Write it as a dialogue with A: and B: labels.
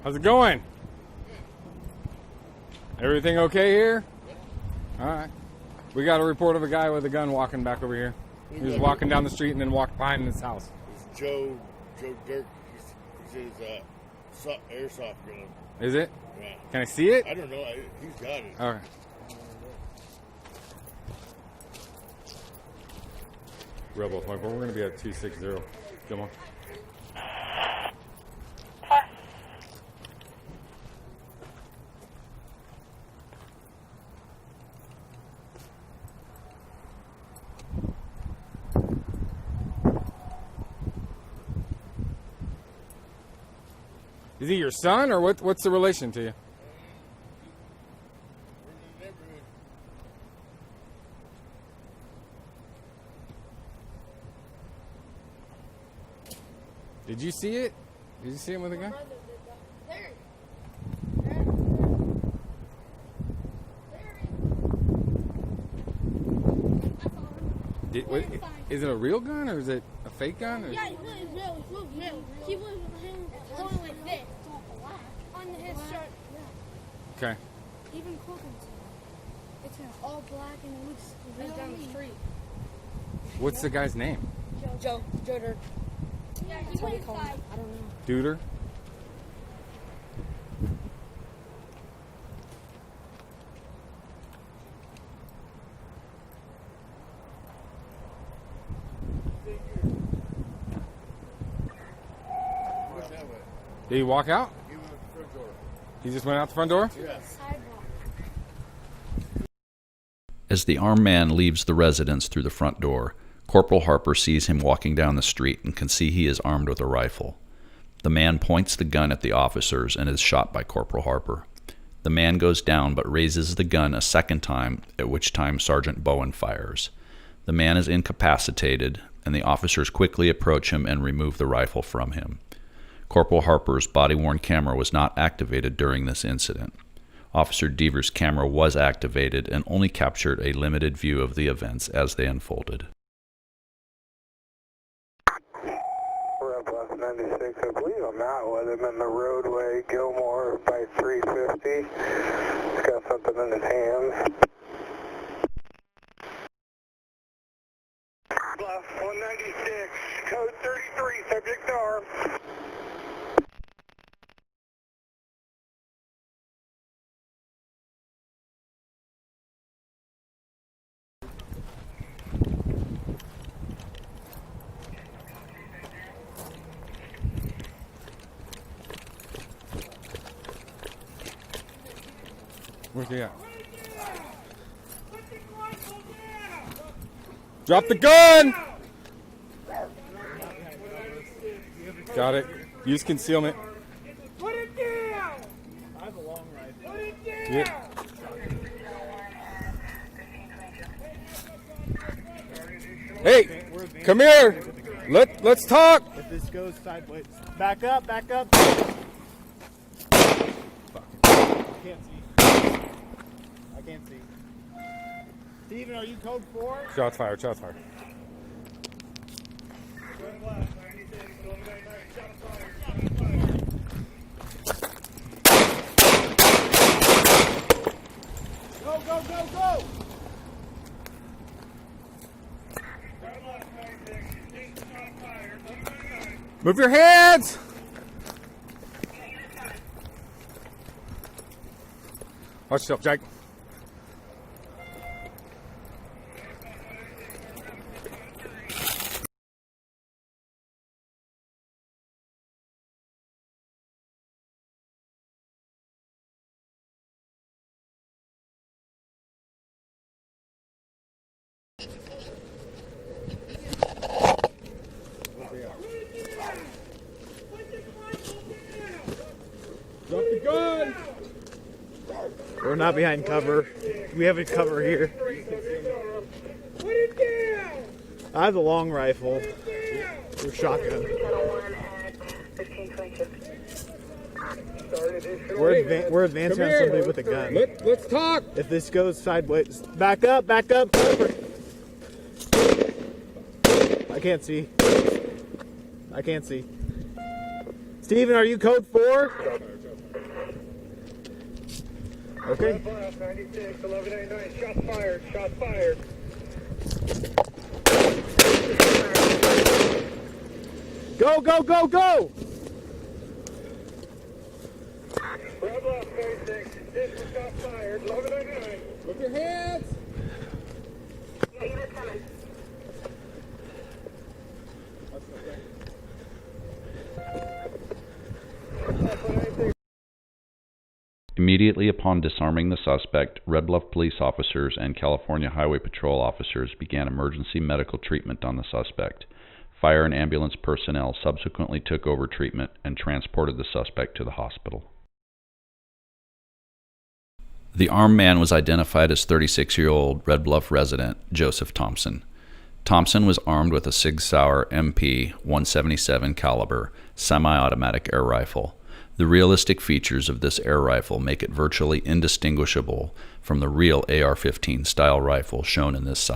A: How's it going? Everything okay here? All right. We got a report of a guy with a gun walking back over here. He was walking down the street and then walked behind his house.
B: It's Joe Dirk. He says airsoft gun.
A: Is it?
B: Yeah.
A: Can I see it?
B: I don't know. He's got it.
A: All right. Rebel, we're going to be at 260. Come on. Is he your son, or what's the relation to you? Did you see it? Did you see him with a gun? Is it a real gun or is it a fake gun? Or?
C: Yeah, it was real. It was real. He was going like this on his shirt.
A: Okay.
C: Even clothing. It's all black and it looks right down the street.
A: What's the guy's name?
C: Joe Dirk. Yeah, he went inside. I don't know.
A: Duder? Did he walk out?
B: He went out the front door.
A: He just went out the front door?
B: Yeah.
D: As the armed man leaves the residence through the front door, Corporal Harper sees him walking down the street and can see he is armed with a rifle. The man points the gun at the officers and is shot by Corporal Harper. The man goes down but raises the gun a second time, at which time Sergeant Bowen fires. The man is incapacitated, and the officers quickly approach him and remove the rifle from him. Corporal Harper's body-worn camera was not activated during this incident. Officer Deaver's camera was activated and only captured a limited view of the events as they unfolded.
E: Red Bluff 96, I believe I'm out with him in the roadway, Gilmore by 350. He's got something in his hands. Bluff 196, code 33, subject armed.
A: Where's he at? Drop the gun! Got it. Use concealment.
F: Put it down! I have a long rifle. Put it down!
A: Yeah. Hey, come here. Let's talk.
F: If this goes sideways, back up, back up. I can't see. I can't see. Steven, are you code 4?
A: Shots fired. Shots fired.
F: Go, go, go, go!
A: Move your hands. Watch yourself, Jack. Drop the gun!
F: We're not behind cover. We have a cover here. Put it down! I have the long rifle. Or shotgun. We're advancing on somebody with a gun.
A: Let's talk.
F: If this goes sideways, back up, back up. I can't see. I can't see. Steven, are you code 4? Okay.
E: Red Bluff 96, 1199. Shots fired. Shots fired.
F: Go, go, go, go!
E: Red Bluff 96, additional shots fired. 1199.
A: With your hands.
E: Yeah, unit coming.
D: Immediately upon disarming the suspect, Red Bluff police officers and California Highway Patrol officers began emergency medical treatment on the suspect. Fire and ambulance personnel subsequently took over treatment and transported the suspect to the hospital. The armed man was identified as 36-year-old Red Bluff resident Joseph Thompson. Thompson was armed with a Sig Sauer MP 177 caliber semi-automatic air rifle. The realistic features of this air rifle make it virtually indistinguishable from the real AR-15 style rifle shown in this side